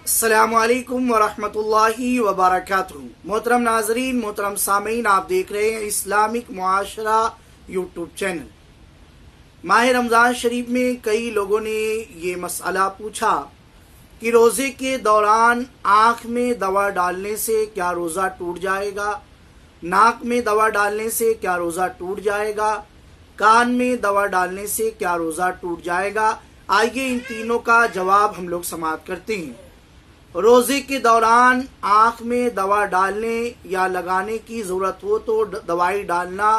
अस्सलामुअलैकुम वरहमतुल्लाहि वबरकातुहू। मोहतरम नाजरीन, मोहतरम सामीन, आप देख रहे हैं इस्लामिक मुआशरा यूट्यूब चैनल। माह रमज़ान शरीफ में कई लोगों ने ये मसला पूछा कि रोज़े के दौरान आँख में दवा डालने से क्या रोज़ा टूट जाएगा, नाक में दवा डालने से क्या रोज़ा टूट जाएगा, कान में दवा डालने से क्या रोज़ा टूट जाएगा। आइए इन तीनों का जवाब हम लोग समाप्त करते हैं। रोज़े के दौरान आँख में दवा डालने या लगाने की ज़रूरत हो तो दवाई डालना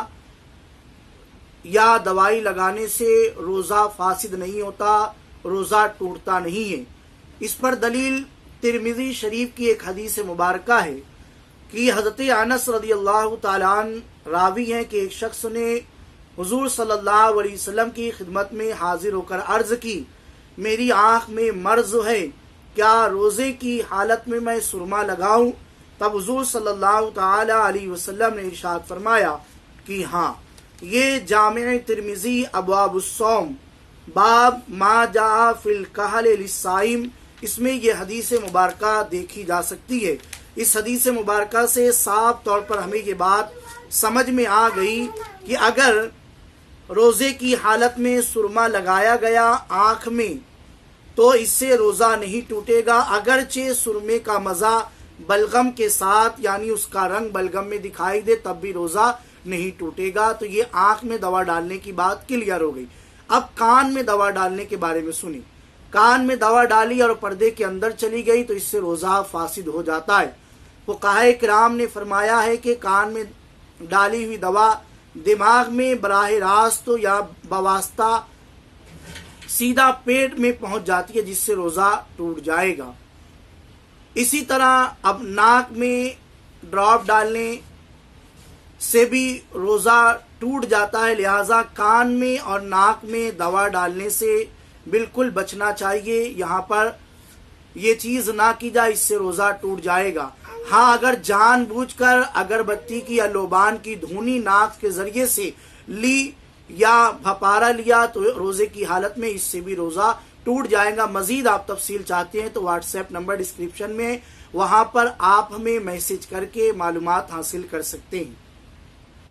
या दवाई लगाने से रोज़ा फासिद नहीं होता, रोज़ा टूटता नहीं है। इस पर दलील तिरमिज़ी शरीफ की एक हदीस मुबारका है कि हज़रत अनस रज़ियल्लाहु ताला अन्हु रावी हैं कि एक शख्स ने हुज़ूर सल्लल्लाहु अलैहि वसल्लम की खिदमत में हाजिर होकर अर्ज़ की, मेरी आँख में मर्ज है, क्या रोज़े की हालत में मैं सुरमा लगाऊं? तब हुज़ूर सल्लल्लाहु ताला अलैहि वसल्लम ने इरशाद फरमाया कि हाँ, ये जामे तिरमिज़ी अब्वाबुस्सौम बाब मा जा फिल कहल लिस्साइम, इसमें यह हदीस मुबारका देखी जा सकती है। इस हदीस मुबारका से साफ तौर पर हमें ये बात समझ में आ गई कि अगर रोज़े की हालत में सुरमा लगाया गया आँख में तो इससे रोज़ा नहीं टूटेगा, अगरचे सुरमे का मज़ा बलगम के साथ यानी उसका रंग बलगम में दिखाई दे तब भी रोज़ा नहीं टूटेगा। तो ये आँख में दवा डालने की बात क्लियर हो गई। अब कान में दवा डालने के बारे में सुनी। कान में दवा डाली और पर्दे के अंदर चली गई तो इससे रोज़ा फासिद हो जाता है। फुक़हाए किराम ने फरमाया है कि कान में डाली हुई दवा दिमाग में बराह रास्त या बवास्ता सीधा पेट में पहुंच जाती है, जिससे रोज़ा टूट जाएगा। इसी तरह अब नाक में ड्रॉप डालने से भी रोज़ा टूट जाता है, लिहाजा कान में और नाक में दवा डालने से बिल्कुल बचना चाहिए। यहाँ पर ये चीज़ ना की जाए, इससे रोज़ा टूट जाएगा। हाँ, अगर जानबूझकर अगरबत्ती की या लोबान की धुनी नाक के जरिए से ली या भपारा लिया तो रोज़े की हालत में इससे भी रोज़ा टूट जाएगा। मजीद आप तफसील चाहते हैं तो व्हाट्सएप नंबर डिस्क्रिप्शन में, वहां पर आप हमें मैसेज करके मालूमात हासिल कर सकते हैं।